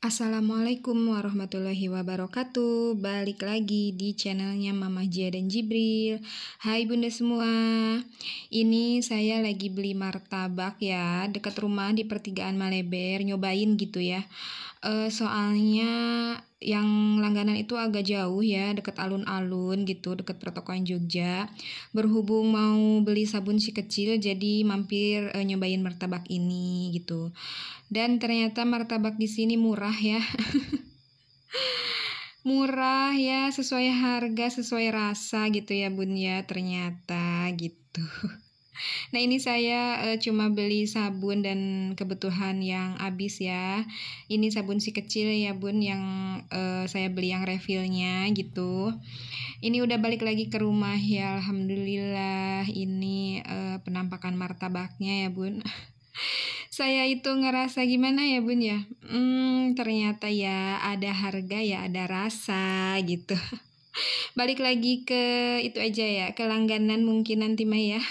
Assalamualaikum warahmatullahi wabarakatuh. Balik lagi di channelnya Mama Jia dan Jibril. Hai bunda semua. Ini saya lagi beli martabak ya, dekat rumah di pertigaan Maleber, nyobain gitu ya. Soalnya yang langganan itu agak jauh ya, dekat alun-alun gitu, dekat pertokoan Jogja. Berhubung mau beli sabun si kecil, jadi mampir nyobain martabak ini gitu. Dan ternyata martabak di sini murah ya. Murah ya, sesuai harga, sesuai rasa gitu ya bun ya, ternyata gitu. Nah ini saya cuma beli sabun dan kebutuhan yang habis ya. Ini sabun si kecil ya bun, yang saya beli yang refillnya gitu. Ini udah balik lagi ke rumah ya, alhamdulillah. Ini penampakan martabaknya ya bun. Saya itu ngerasa gimana ya bun ya, ternyata ya ada harga ya ada rasa gitu. Balik lagi ke itu aja ya, ke langganan mungkin nanti mah ya.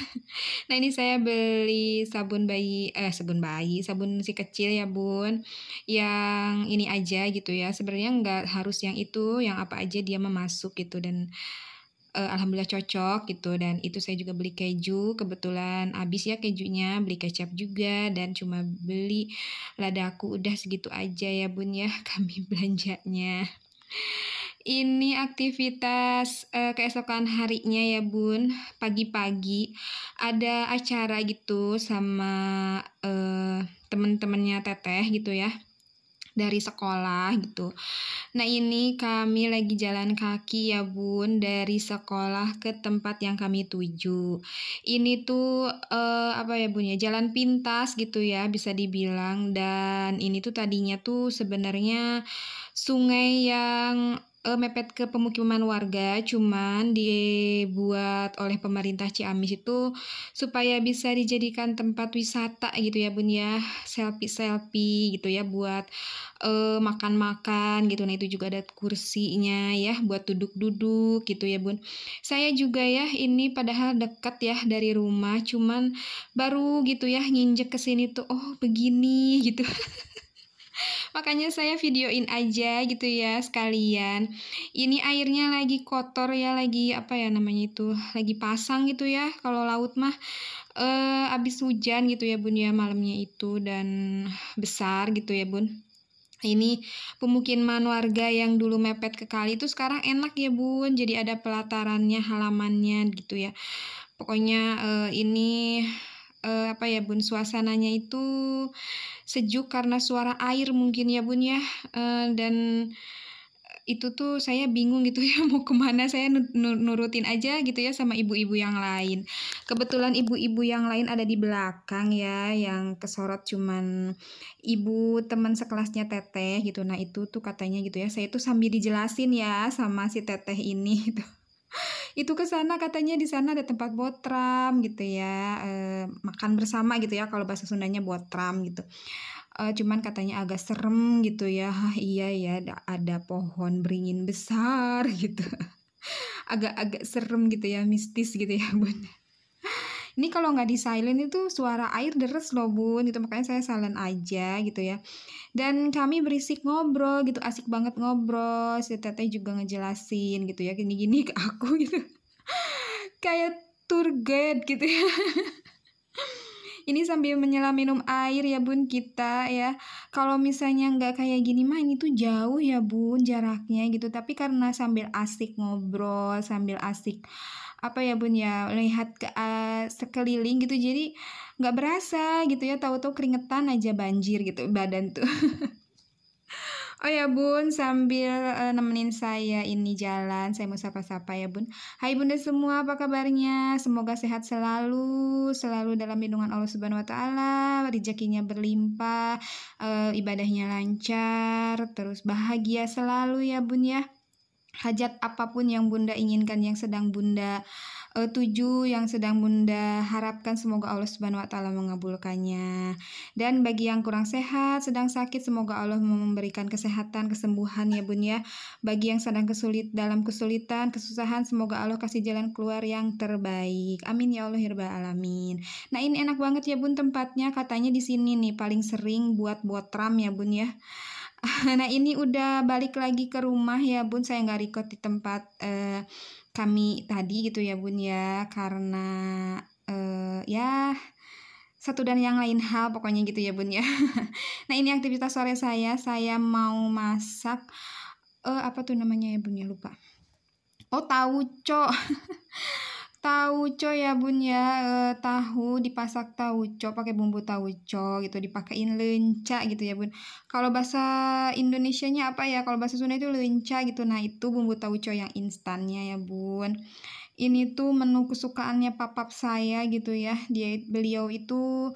Nah ini saya beli sabun si kecil ya bun, yang ini aja gitu ya. Sebenarnya nggak harus yang itu, yang apa aja dia memasuk gitu. Dan alhamdulillah cocok gitu. Dan itu saya juga beli keju, kebetulan habis ya kejunya, beli kecap juga, dan cuma beli ladaku. Udah segitu aja ya bun ya kami belanjanya. Ini aktivitas keesokan harinya ya bun, pagi-pagi ada acara gitu sama temen-temennya teteh gitu ya, dari sekolah gitu. Nah ini kami lagi jalan kaki ya bun, dari sekolah ke tempat yang kami tuju. Ini tuh apa ya bun ya, jalan pintas gitu ya bisa dibilang. Dan ini tuh tadinya tuh sebenarnya sungai yang mepet ke pemukiman warga, cuman dibuat oleh pemerintah Ciamis itu supaya bisa dijadikan tempat wisata gitu ya bun ya, selfie-selfie gitu ya, buat makan-makan gitu. Nah itu juga ada kursinya ya buat duduk-duduk gitu ya bun. Saya juga ya, ini padahal dekat ya dari rumah, cuman baru gitu ya nginjek ke sini tuh, oh begini gitu. Makanya saya videoin aja gitu ya sekalian. Ini airnya lagi kotor ya, lagi apa ya namanya itu, lagi pasang gitu ya kalau laut mah. Abis hujan gitu ya bun ya malamnya itu, dan besar gitu ya bun. Ini pemukiman warga yang dulu mepet ke kali itu sekarang enak ya bun, jadi ada pelatarannya, halamannya gitu ya. Pokoknya ini apa ya bun, suasananya itu sejuk karena suara air mungkin ya bun ya. Dan itu tuh saya bingung gitu ya mau kemana. Saya nurutin aja gitu ya sama ibu-ibu yang lain. Kebetulan ibu-ibu yang lain ada di belakang ya, yang kesorot cuman ibu teman sekelasnya teteh gitu. Nah itu tuh katanya gitu ya, saya tuh sambil dijelasin ya sama si teteh ini gitu. Itu ke sana katanya, di sana ada tempat botram gitu ya, makan bersama gitu ya, kalau bahasa Sundanya botram gitu. Cuman katanya agak serem gitu ya. Hah, iya ya, ada pohon beringin besar gitu. Agak-agak serem gitu ya, mistis gitu ya bun. Ini kalau nggak di silent itu suara air deres loh bun gitu, makanya saya silent aja gitu ya. Dan kami berisik ngobrol gitu, asik banget ngobrol. Si teteh juga ngejelasin gitu ya, gini-gini ke aku gitu. Kayak tour guide gitu ya. Ini sambil menyelam minum air ya bun kita ya. Kalau misalnya nggak kayak gini mah ini tuh jauh ya bun jaraknya gitu. Tapi karena sambil asik ngobrol, sambil asik apa ya bun ya, lihat ke sekeliling gitu, jadi nggak berasa gitu ya. Tahu-tahu keringetan aja, banjir gitu badan tuh. Oh ya bun, sambil nemenin saya ini jalan, saya mau sapa-sapa ya bun. Hai bunda semua, apa kabarnya? Semoga sehat selalu, selalu dalam lindungan Allah Subhanahu Wa Taala, rezekinya berlimpah, ibadahnya lancar, terus bahagia selalu ya bun ya. Hajat apapun yang bunda inginkan, yang sedang bunda tuju, yang sedang bunda harapkan, semoga Allah Subhanahu Wa Taala mengabulkannya. Dan bagi yang kurang sehat, sedang sakit, semoga Allah memberikan kesehatan, kesembuhan ya bun ya. Bagi yang sedang dalam kesulitan, kesusahan, semoga Allah kasih jalan keluar yang terbaik. Amin ya Allah ya Rabbal alamin. Nah ini enak banget ya bun tempatnya, katanya di sini nih paling sering buat botram ya bun ya. Nah ini udah balik lagi ke rumah ya Bun, saya nggak record di tempat kami tadi gitu ya Bun ya, karena ya satu dan yang lain hal pokoknya gitu ya Bun ya. Nah ini aktivitas sore saya mau masak apa tuh namanya ya Bun ya, lupa. Oh tauco. Tauco ya Bun ya, tahu dipasak tauco pakai bumbu tauco gitu, dipakein lenca gitu ya Bun. Kalau bahasa Indonesianya apa ya? Kalau bahasa Sunda itu lenca gitu. Nah, itu bumbu tauco yang instannya ya Bun. Ini tuh menu kesukaannya papap saya gitu ya. Beliau itu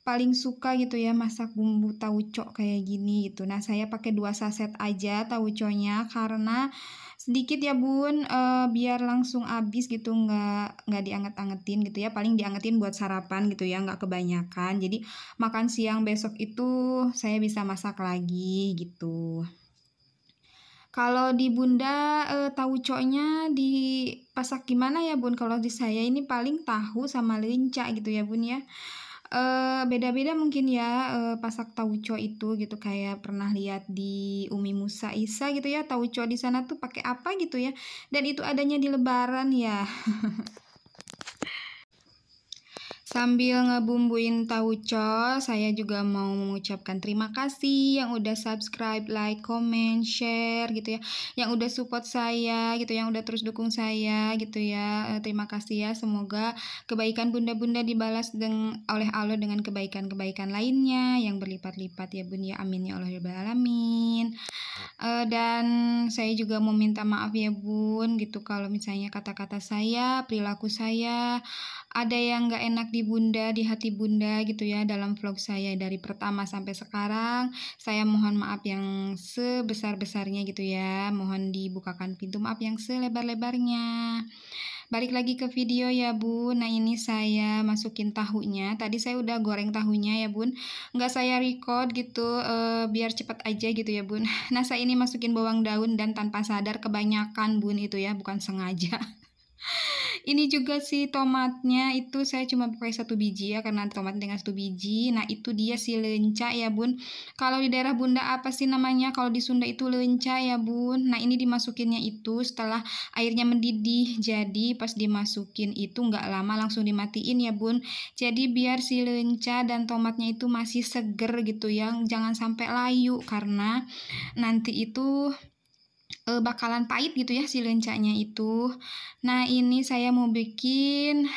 paling suka gitu ya masak bumbu tauco kayak gini gitu. Nah, saya pakai 2 saset aja tauconya karena sedikit ya Bun, biar langsung habis gitu, nggak dianget-angetin gitu ya, paling diangetin buat sarapan gitu ya, nggak kebanyakan. Jadi makan siang besok itu saya bisa masak lagi gitu. Kalau di Bunda, tauconya dipasak gimana ya Bun? Kalau di saya ini paling tahu sama lenca gitu ya Bun ya. Beda-beda mungkin ya, pasak tauco itu gitu, kayak pernah lihat di Umi Musa Isa gitu ya, tauco di sana tuh pakai apa gitu ya, dan itu adanya di lebaran ya. Sambil ngebumbuin tauco, saya juga mau mengucapkan terima kasih yang udah subscribe, like, comment, share gitu ya. Yang udah support saya gitu, yang udah terus dukung saya gitu ya. Terima kasih ya. Semoga kebaikan bunda-bunda dibalas oleh Allah dengan kebaikan-kebaikan lainnya yang berlipat-lipat ya Bun ya. Amin ya Allah ya Rabbal alamin. Dan saya juga mau minta maaf ya Bun gitu kalau misalnya kata-kata saya, perilaku saya ada yang nggak enak di Bunda, di hati Bunda gitu ya dalam vlog saya dari pertama sampai sekarang. Saya mohon maaf yang sebesar-besarnya gitu ya. Mohon dibukakan pintu maaf yang selebar-lebarnya. Balik lagi ke video ya Bun. Nah ini saya masukin tahunya. Tadi saya udah goreng tahunya ya Bun. Nggak saya record gitu biar cepet aja gitu ya Bun. Nah saya ini masukin bawang daun dan tanpa sadar kebanyakan Bun itu ya, bukan sengaja. Ini juga sih tomatnya itu saya cuma pakai 1 biji ya, karena tomat dengan 1 biji. Nah itu dia si lenca ya Bun. Kalau di daerah Bunda apa sih namanya? Kalau di Sunda itu lenca ya Bun. Nah ini dimasukinnya itu setelah airnya mendidih. Jadi pas dimasukin itu nggak lama langsung dimatiin ya Bun. Jadi biar si lenca dan tomatnya itu masih seger gitu ya. Jangan sampai layu karena nanti itu bakalan pahit gitu ya si lencanya itu. Nah ini saya mau bikin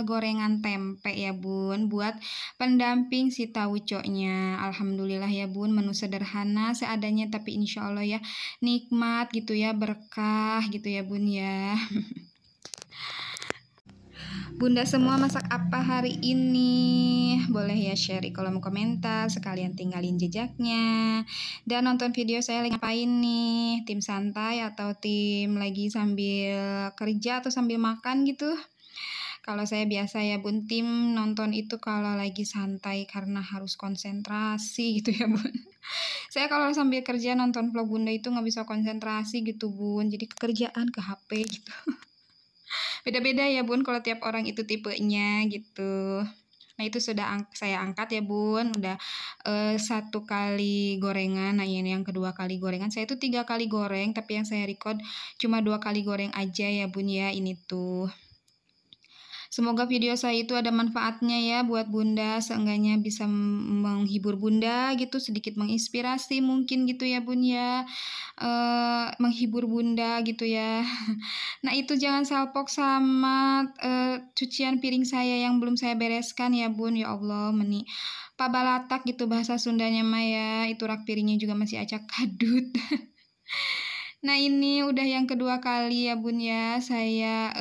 gorengan tempe ya Bun, buat pendamping si tauconya. Alhamdulillah ya Bun, menu sederhana seadanya tapi insya Allah ya nikmat gitu ya, berkah gitu ya Bun ya. Bunda semua masak apa hari ini? Boleh ya share di kolom komentar, sekalian tinggalin jejaknya. Dan nonton video saya lagi ngapain nih? Tim santai atau tim lagi sambil kerja atau sambil makan gitu? Kalau saya biasa ya Bun, tim nonton itu kalau lagi santai karena harus konsentrasi gitu ya Bun. Saya kalau sambil kerja nonton vlog Bunda itu nggak bisa konsentrasi gitu Bun, jadi kekerjaan ke HP gitu. Beda-beda ya Bun kalau tiap orang itu tipenya gitu. Nah itu sudah saya angkat ya Bun, udah 1 kali gorengan. Nah ini yang kedua kali gorengan. Saya itu 3 kali goreng, tapi yang saya record cuma 2 kali goreng aja ya Bun ya. Ini tuh. Semoga video saya itu ada manfaatnya ya buat Bunda, seenggaknya bisa menghibur Bunda gitu, sedikit menginspirasi mungkin gitu ya Bun ya, menghibur Bunda gitu ya. Nah itu jangan salpok sama cucian piring saya yang belum saya bereskan ya Bun, ya Allah meni pabalatak gitu bahasa Sundanya mah ya, itu rak piringnya juga masih acak kadut. Nah ini udah yang kedua kali ya Bun ya, saya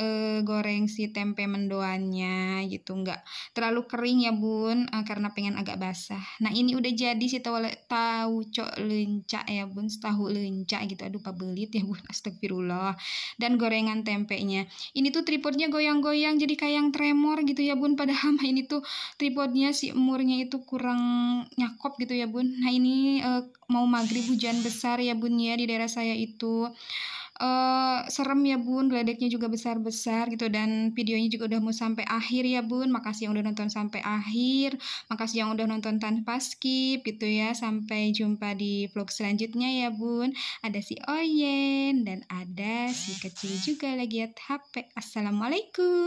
goreng si tempe mendoannya gitu, nggak terlalu kering ya Bun, karena pengen agak basah. Nah ini udah jadi si tauco lenca ya Bun, tahu lenca gitu, aduh pabelit ya Bun, astagfirullah. Dan gorengan tempenya, ini tuh tripodnya goyang-goyang jadi kayak yang tremor gitu ya Bun, padahal ini tuh tripodnya si emurnya itu kurang nyakop gitu ya Bun. Nah ini mau maghrib hujan besar ya Bun ya di daerah saya itu. serem ya Bun, geledeknya juga besar-besar gitu dan videonya juga udah mau sampai akhir ya Bun. Makasih yang udah nonton sampai akhir, makasih yang udah nonton tanpa skip gitu ya. Sampai jumpa di vlog selanjutnya ya Bun. Ada si Oyen dan ada si kecil juga lagi lihat HP. Assalamualaikum.